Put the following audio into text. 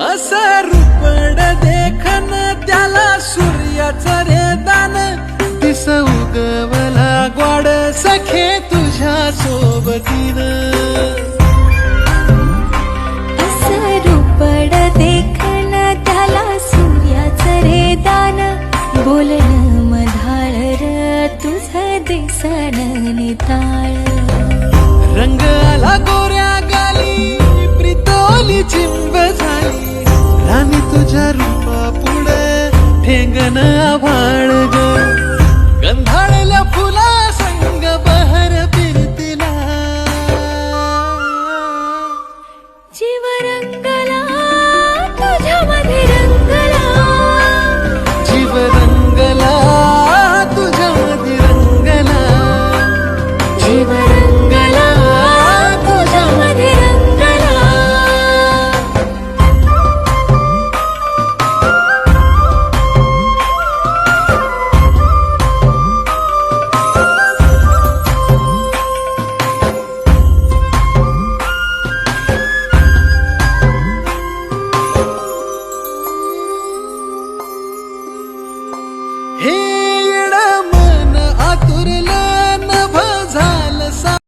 असं रूपड देखन त्याला सूर्याचं रे दान, दिस उगवला ग्वाड सखे तुझ्या सोबतीनं. असं रूपड देखन त्याला सूर्याचं रे दान, बोलणं मधाळ र तुझं दिसन निताळ. रंग आला गोऱ्या गाली प्रितोली चिंब झाली, राणी तुझ्या रूपा पुढे ठेंगण आभाळ ग. गंधाळल्या फुला संग बहर फिरतिला, जीव रंग